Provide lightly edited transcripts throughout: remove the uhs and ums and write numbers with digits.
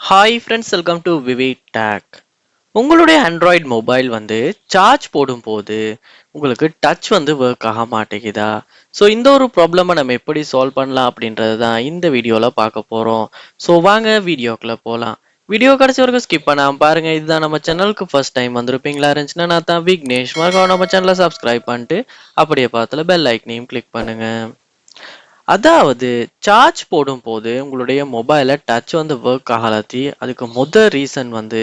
Hi friends, welcome to VV Tech. உங்களுடைய Android mobile வந்து charge போடும்போது உங்களுக்கு டச் வந்து ஒர்க் ஆக மாட்டேங்குதா? ஸோ இந்த ஒரு ப்ராப்ளமை நம்ம எப்படி சால்வ் பண்ணலாம் அப்படின்றது தான் இந்த வீடியோவில் பார்க்க போகிறோம். ஸோ வாங்க வீடியோக்குள்ளே போகலாம். வீடியோ கடைசி வரைக்கும் ஸ்கிப் பண்ணாமல் பாருங்கள். இதுதான் நம்ம சேனலுக்கு ஃபர்ஸ்ட் டைம் வந்திருப்பீங்களா இருந்துச்சுன்னா நான் தான் விக்னேஷ். மறக்காம நம்ம சேனலை சப்ஸ்கிரைப் பண்ணிட்டு அப்படியே பார்த்துல பெல் ஐக்கனையும் கிளிக் பண்ணுங்கள். அதாவது சார்ஜ் போடும்போது உங்களுடைய மொபைல்ல டச் வந்து ஒர்க் ஆகலாத்தி அதுக்கு ரீசன் வந்து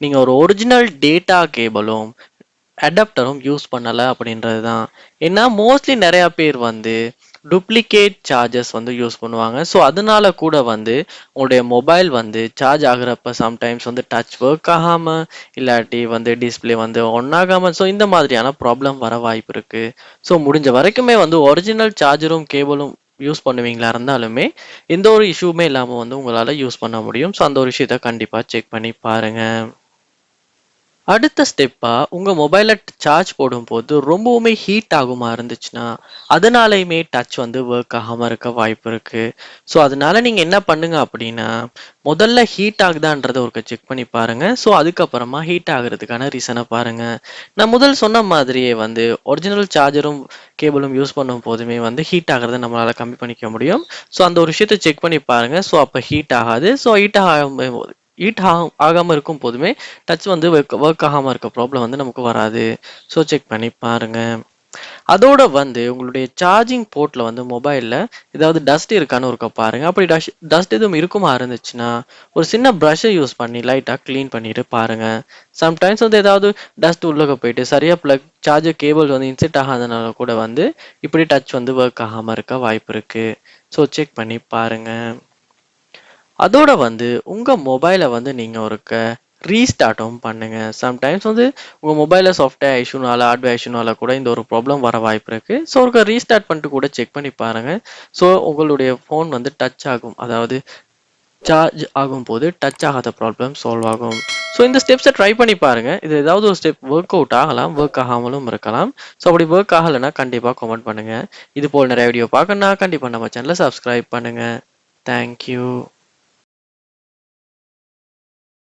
நீங்க ஒரு ஒரிஜினல் டேட்டா கேபிளும் அடாப்டரும் யூஸ் பண்ணல அப்படின்றது தான். ஏன்னா மோஸ்ட்லி நிறைய பேர் வந்து டூப்ளிகேட் சார்ஜஸ் வந்து யூஸ் பண்ணுவாங்க. ஸோ அதனால கூட வந்து உங்களுடைய மொபைல் வந்து சார்ஜ் ஆகுறப்ப சம்டைம்ஸ் வந்து டச் ஒர்க் ஆகாம இல்லாட்டி வந்து டிஸ்பிளே வந்து ஒன் ஆகாம ஸோ இந்த மாதிரியான ப்ராப்ளம் வர வாய்ப்பு இருக்கு. ஸோ முடிஞ்ச வரைக்குமே வந்து ஒரிஜினல் சார்ஜரும் கேபிளும் யூஸ் பண்ணுவீங்களா இருந்தாலுமே எந்த ஒரு இஷ்யூமே இல்லாமல் வந்து உங்களால் யூஸ் பண்ண முடியும். ஸோ அந்த ஒரு விஷயத்த கண்டிப்பாக செக் பண்ணி பாருங்க. அடுத்த ஸ்டெப்பா உங்க மொபைலை சார்ஜ் போடும்போது ரொம்பவுமே ஹீட் ஆகுமா இருந்துச்சுன்னா அதனாலையுமே டச் வந்து ஒர்க் ஆகாம இருக்க வாய்ப்பு இருக்கு. ஸோ அதனால நீங்க என்ன பண்ணுங்க அப்படின்னா முதல்ல ஹீட் ஆகுதான்றதை ஒரு செக் பண்ணி பாருங்க. ஸோ அதுக்கப்புறமா ஹீட் ஆகுறதுக்கான ரீசனை பாருங்க. நான் முதல் சொன்ன மாதிரியே வந்து ஒரிஜினல் சார்ஜரும் கேபிளும் யூஸ் பண்ணும் போதுமே வந்து ஹீட் ஆகிறத நம்மளால கம்மி பண்ணிக்க முடியும். ஸோ அந்த ஒரு விஷயத்தை செக் பண்ணி பாருங்க. ஸோ அப்போ ஹீட் ஆகாது. ஸோ ஹீட் ஆகாம இருக்கும் போதுமே டச் வந்து ஒர்க் ஆகாம இருக்க ப்ராப்ளம் வந்து நமக்கு வராது. ஸோ செக் பண்ணி பாருங்க. அதோட வந்து உங்களுடைய சார்ஜிங் போர்ட்ல வந்து மொபைல்ல ஏதாவது டஸ்ட் இருக்கான்னு ஒருக்க பாருங்க. அப்படி டஸ்ட் எதுவும் இருக்குமா இருந்துச்சுன்னா ஒரு சின்ன ப்ரஷ்ஷை யூஸ் பண்ணி லைட்டா க்ளீன் பண்ணிட்டு பாருங்க. சம்டைம்ஸ் வந்து ஏதாவது டஸ்ட் உள்ளக போயிட்டு சரியா பிளக் சார்ஜர் கேபிள் வந்து இன்செர்ட் ஆகாதனால கூட வந்து இப்படி டச் வந்து ஒர்க் ஆகாம இருக்க வாய்ப்பு இருக்கு. ஸோ செக் பண்ணி பாருங்க. அதோட வந்து உங்க மொபைலை வந்து நீங்க ஒருக்க ரீஸ்டார்ட்டும் பண்ணுங்க. சம்டைம்ஸ் வந்து உங்க மொபைலில் சாஃப்ட்வேர் இஷ்யூனால ஹார்ட்வேர் இஷ்யூனால கூட இந்த ஒரு ப்ராப்ளம் வர வாய்ப்பு இருக்கு. ஸோ ஒரு ரீஸ்டார்ட் பண்ணிட்டு கூட செக் பண்ணி பாருங்க. ஸோ உங்களுடைய ஃபோன் வந்து டச் ஆகும், அதாவது சார்ஜ் ஆகும்போது டச் ஆகாத ப்ராப்ளம் சால்வ் ஆகும். ஸோ இந்த ஸ்டெப்ஸை ட்ரை பண்ணி பாருங்க. இது ஏதாவது ஒரு ஸ்டெப் ஒர்க் அவுட் ஆகலாம், ஒர்க் ஆகாமலும் இருக்கலாம். ஸோ அப்படி ஒர்க் ஆகலைன்னா கண்டிப்பாக கமெண்ட் பண்ணுங்க. இது போல் நிறைய வீடியோ பார்க்கணுன்னா கண்டிப்பாக நம்ம சேனலை சப்ஸ்கிரைப் பண்ணுங்க. தேங்க்யூ.